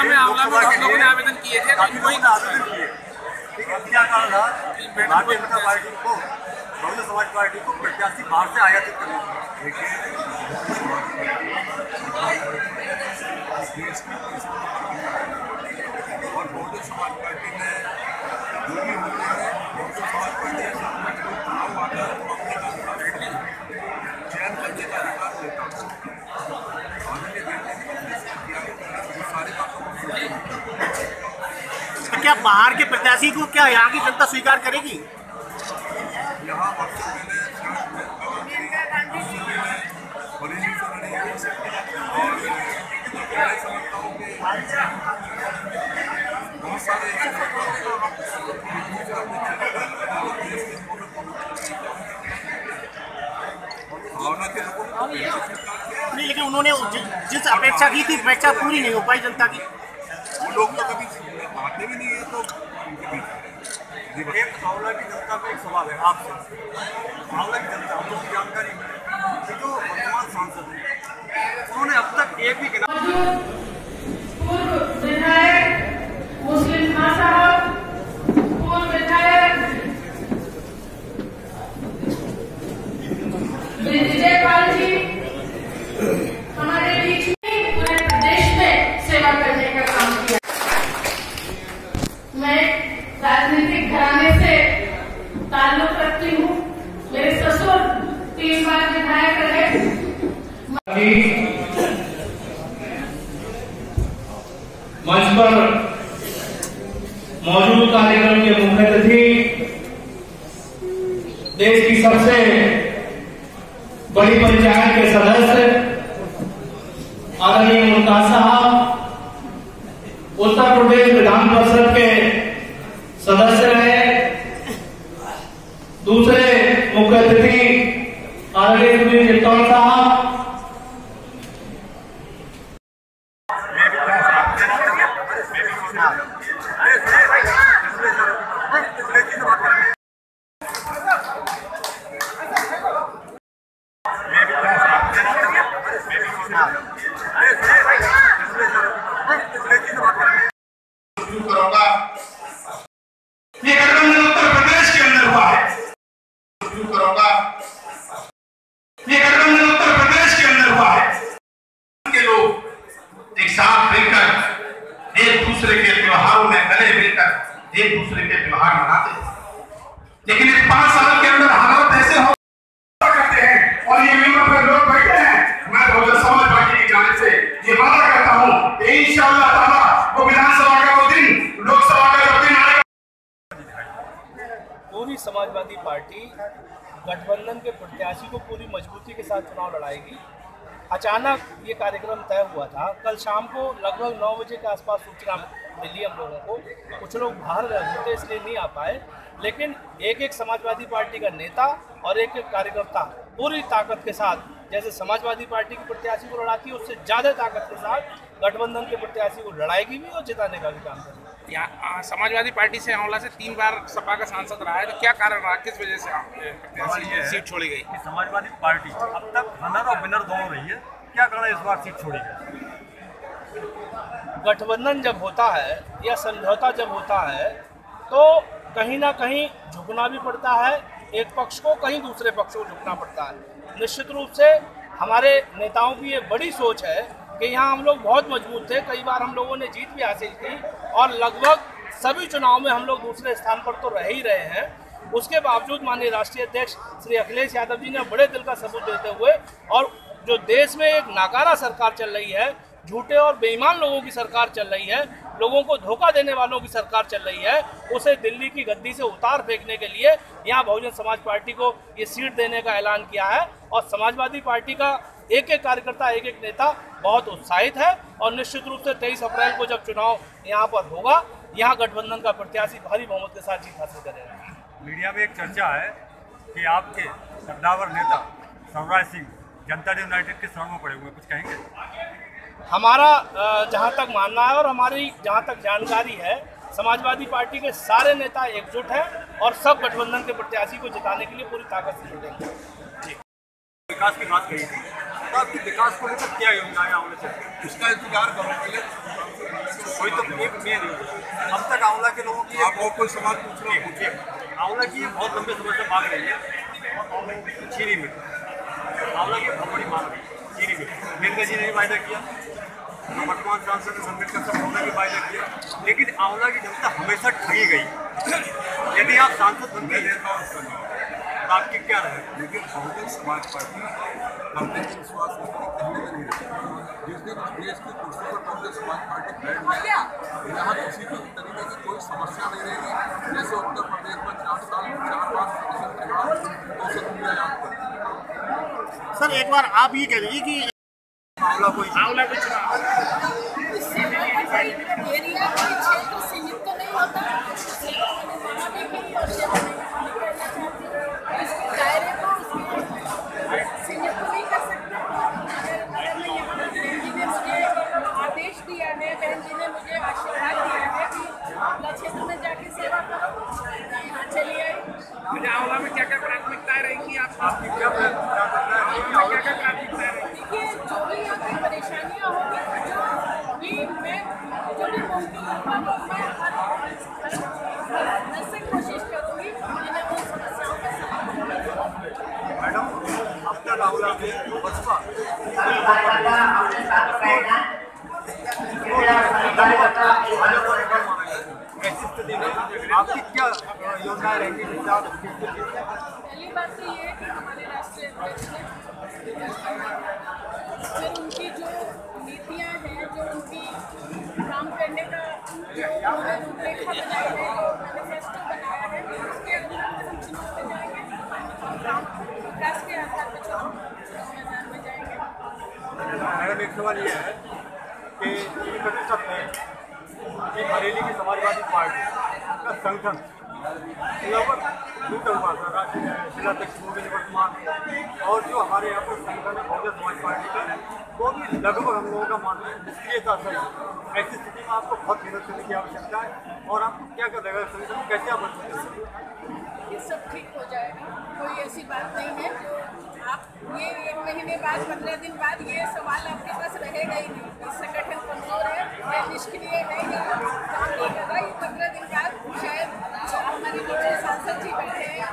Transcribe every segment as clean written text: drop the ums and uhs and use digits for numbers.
आंवला में आप लोगों ने आवेदन किए थे, तो इनको ही आवेदन किए। ठीक है, क्या कारण रहा भारतीय जनता पार्टी को, बहुजन समाज पार्टी को प्रत्याशी बाहर से आयातित करना? देखिए, और बहुजन समाज पार्टी में जो भी होते हैं, बहुजन समाज पार्टी ऐसा चुनाव आता है तो अपने चयन करने का अधिकार देता है। क्या बाहर के प्रत्याशी को क्या यहाँ की जनता स्वीकार करेगी? यहाँ बहुत सारे नहीं, लेकिन उन्होंने जिस अपेक्षा की थी, अपेक्षा पूरी नहीं हो पाई जनता की। वो लोग तो कभी आते भी नहीं है। तो एक आंवला की जनता का एक सवाल है आपसे। आंवला की जनता को जानकारी है कि जो वर्तमान सांसद है उन्होंने अब तक एक भी विधायक मुस्लिम खान साहब, पूर्व विधायक विजय पाल जी हमारे बीच में पूरे प्रदेश में सेवा करने का काम किया। मैं राजनीतिक घराने से ताल्लुक रखती हूँ। मेरे ससुर 3 बार विधायक रहे। मंच पर मौजूद कार्यक्रम के मुख्य अतिथि, देश की सबसे बड़ी पंचायत के सदस्य आदरणीय मुमताज साहब, उत्तर प्रदेश विधान परिषद के सदस्य रहे, दूसरे मुख्य अतिथि आदरणीय सुनील चित्तौड़ साहब, ये गठबंधन उत्तर प्रदेश के अंदर हुआ है। ये गठबंधन उत्तर प्रदेश के अंदर हुआ है। के लोग एक साथ मिलकर एक दूसरे के त्योहारों में गले मिलकर एक दूसरे के त्योहार मनाते हैं, लेकिन इस 5 साल के अंदर हालात ऐसे हो करते हैं और ये मेंबर पर लोग बैठे हैं। मैं बहुजन समाज पार्टी की जानिब से ये वादा करता हूँ कि इंशाअल्लाह ताला वो विधानसभा का वो दिन, लोकसभा का जो दिन आएगा। पूरी समाजवादी पार्टी गठबंधन के प्रत्याशी को पूरी मजबूती के साथ चुनाव लड़ाएगी। अचानक ये कार्यक्रम तय हुआ था। कल शाम को लगभग 9 बजे के आसपास सूचना मिली हम लोगों को। कुछ लोग बाहर रहे थे इसलिए नहीं आ पाए, लेकिन एक समाजवादी पार्टी का नेता और एक कार्यकर्ता पूरी ताकत के साथ, जैसे समाजवादी पार्टी की प्रत्याशी को लड़ाती है उससे ज़्यादा ताकत के साथ गठबंधन के प्रत्याशी को लड़ाएगी भी और जिताने का भी काम करेगी। यहाँ समाजवादी पार्टी से आंवला से 3 बार सपा का सांसद रहा है, तो क्या कारण रहा, किस वजह से सीट छोड़ी गई? समाजवादी पार्टी अब तक रनर और विनर दोनों रही है, क्या कारण इस बार सीट छोड़ी गई? गठबंधन जब होता है या समझौता जब होता है तो कहीं ना कहीं झुकना भी पड़ता है, एक पक्ष को कहीं दूसरे पक्ष को झुकना पड़ता है। निश्चित रूप से हमारे नेताओं की ये बड़ी सोच है कि यहाँ हम लोग बहुत मजबूत थे, कई बार हम लोगों ने जीत भी हासिल की और लगभग सभी चुनाव में हम लोग दूसरे स्थान पर तो रह ही रहे हैं। उसके बावजूद माननीय राष्ट्रीय अध्यक्ष श्री अखिलेश यादव जी ने बड़े दिल का सबूत देते हुए, और जो देश में एक नाकारा सरकार चल रही है, झूठे और बेईमान लोगों की सरकार चल रही है, लोगों को धोखा देने वालों की सरकार चल रही है, उसे दिल्ली की गद्दी से उतार फेंकने के लिए यहाँ बहुजन समाज पार्टी को ये सीट देने का ऐलान किया है। और समाजवादी पार्टी का एक एक कार्यकर्ता, एक एक नेता बहुत उत्साहित है और निश्चित रूप से 23 अप्रैल को जब चुनाव यहाँ पर होगा, यहाँ गठबंधन का प्रत्याशी भारी बहुमत के साथ जीत हासिल करेगा। मीडिया में एक चर्चा है कि आपके कद्दावर नेता सर्वराज सिंह जनता दल यूनाइटेड के शरण में पड़े हुए, कुछ कहेंगे? हमारा जहाँ तक मानना है और हमारी जहाँ तक जानकारी है, समाजवादी पार्टी के सारे नेता एकजुट हैं और सब गठबंधन के प्रत्याशी को जिताने के लिए पूरी ताकत से जुटेंगे। विकास की बात कही थी, तो आपके विकास को लेकर क्या योजनाएं आंवला चलती है? इसका इंतजार करो पहले। कोई तो एक मेन अब तक आंवला के लोगों की आप और कोई सवाल पूछ रहे हो? पूछिए। आंवला की बहुत लंबे समय से मांग रही है चीनी मिल, आंवला की बहुत बड़ी मांग रही है चीनी मिल। मेनका जी ने भी वायदा किया, वर्तमान सांसद अम्बेडकर साहब ने भी वायदा किया, लेकिन आंवला की जनता हमेशा ठगी गई। यदि आप सांसद बन गए तो आपकी क्या रहेगा? लेकिन बहुजन समाज पार्टी अपने विश्वास कहने लगी जिस दिन इस देश की कुर्सी पर बहुजन समाज पार्टी बैठ गई, यहाँ किसी भी तरीके की कोई समस्या नहीं रहेगी। जैसे उत्तर प्रदेश में 4 बार संसद के बाद 203 याद कर। सर एक बार आप ये कह दीजिए कि आंवला कोई आंवला के चुनाव एरिया कोई क्षेत्र सीमित तो नहीं होता, इसके दायरे को सीमित तो नहीं कर सकते। अगर मैं यहाँ बहन जी ने मुझे आदेश दिया है, बहन जी ने मुझे आशीर्वाद दिया है कि आंवला क्षेत्र में जाके सेवा करो, यहाँ चली आई। मुझे आंवला में क्या क्या प्राथमिकताएं रहेंगी आपकी क्या प्राथमिकताएं रहेंगी? देखिए जो भी यहाँ की परेशानियाँ होंगी, जो भी मुमकिन होगा मैं से कोशिश करूँगी इन्हें उन समस्याओं का समाधान। मैडम अब तक आंवला में बसपा ऐसी स्थिति में आपकी क्या योजनाएं रहेंगी? पहली बात तो ये है कि हमारे राष्ट्रीय अध्यक्ष ने फिर उनकी जो नीतियाँ हैं, जो उनकी काम करने का जो उन्होंने रूपरेखा बनाई है, जो मैनिफेस्टो बनाया है, उसके अनुसार हम चुनाव में जाएंगे और काम विकास के आधार पर चुनाव मैदान में जाएंगे। मैडम एक सवाल ये है कि ये प्रतिशत है कि बरेली की समाजवादी पार्टी का संगठन लगभग टूटा हुआ था। राष्ट्रीय जिलाध्यक्ष मोदी वर्तमान और जो हमारे यहाँ पर संगठन है बहुजन समाज पार्टी का, वो भी लगभग हम लोगों का मानना है निष्क्रियता से। ऐसी स्थिति में आपको बहुत मदद करने की आवश्यकता है और आपको क्या कर रहेगा संगठन कैसे आप बन सकते ये सब ठीक हो जाएगा, कोई ऐसी बात नहीं है जो आप ये 1 महीने बाद 15 दिन बाद ये सवाल आपके पास रहेगा ही नहीं कि संगठन कमजोर है या निष्क्रिय है या काम नहीं कर रहा। ये 15 दिन बाद शायद हमारे नीचे सांसद जी बैठे हैं,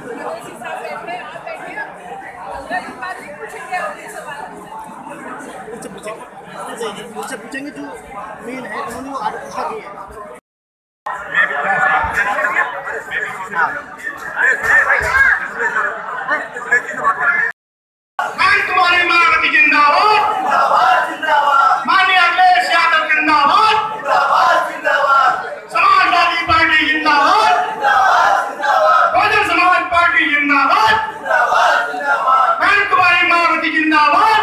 पड़ोसी साहब बैठे हैं, आप बैठे हैं, 15 दिन बाद ही पूछेंगे आपके सवाल मुझसे पूछेंगे जो मेन है उन्होंने वो आरोप किया है। तुम्हारी मायावती जिंदाबाद, माननीय अखिलेश यादव जिंदाबाद, समाजवादी पार्टी जिंदाबाद, बहुजन समाज पार्टी जिंदाबाद, तुम्हारी मायावती जिंदाबाद।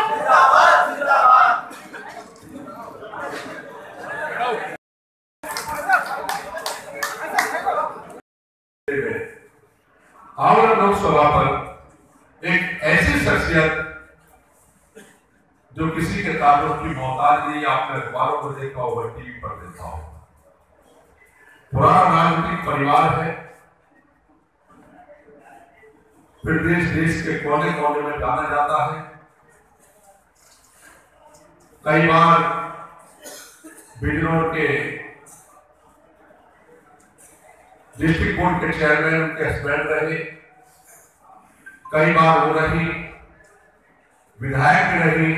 आंवला लोकसभा पर एक ऐसी शख्सियत जो किसी के ताल्लुक की मोहताज नहीं, आपने अखबारों को देखा होगा, टीवी पर देखा होगा, पुराना राजनीतिक परिवार है, फिर देश के कोने कोने में जाना जाता है। कई बार बिजनौर के डिस्ट्रिक्ट कोर्ट के चेयरमैन उनके हस्बैंड रहे, कई बार वो रही विधायक रही।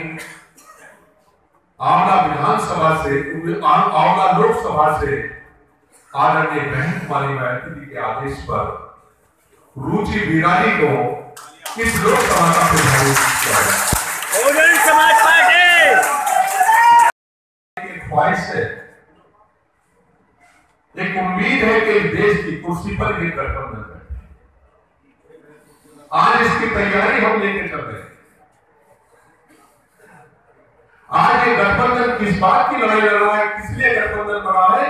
आंवला विधानसभा से, आंवला लोकसभा से आदरणीय बहन कुमारी मायावती जी के आदेश पर रुचि बिरानी को इस लोकसभा का प्रभारी किया गया। बहुजन समाज पार्टी एक ख्वाहिश है, एक उम्मीद है कि देश की कुर्सी पर ये गठबंधन बैठे। आज इसकी तैयारी हम लेके चल रहे हैं। आज ये गठबंधन किस बात की लड़ाई लड़ रहा है, किस लिए गठबंधन बना है?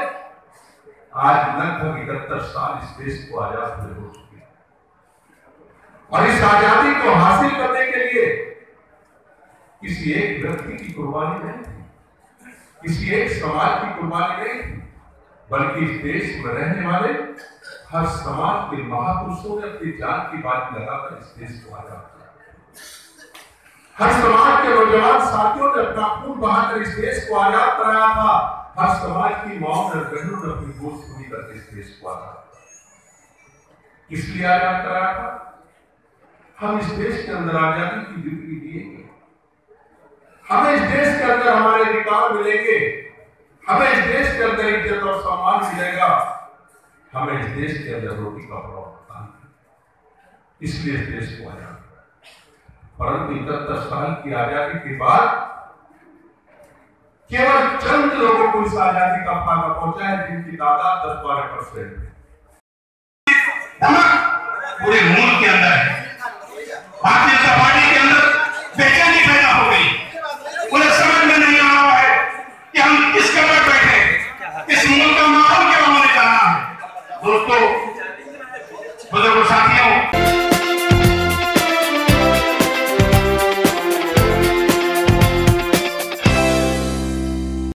आज लगभग 71 साल इस देश को आजाद हुए हो चुके हैं और इस आजादी को हासिल करने के लिए किसी एक व्यक्ति की कुर्बानी नहीं थी, किसी एक समाज की कुर्बानी नहीं थी, बल्कि इस देश में रहने वाले हर समाज के महापुरुषों ने अपनी जान की बात लगाकर इस देश को आजाद किया। हर समाज के नौजवान साथियों ने अपना खून बहाकर इस देश को आजाद कराया था। हर समाज की माओ ने बहनों ने अपनी गोद सुनी करके इस देश को आजाद किस लिए आजाद कराया था? हम इस देश के अंदर आजादी की ड्यूटी दिएंगे, हमें इस देश के अंदर हमारे अधिकार मिलेंगे, हमें इस देश के अंदर इज्जत और सम्मान मिलेगा, हमें इस देश के अंदर रोटी कपड़ा इसलिए इस देश को आजाद। परंतु 71 साल की आजादी के बाद केवल चंद लोगों को इस आजादी का फायदा पहुंचा है, जिनकी तादाद 10-12% है। पूरे मुल्क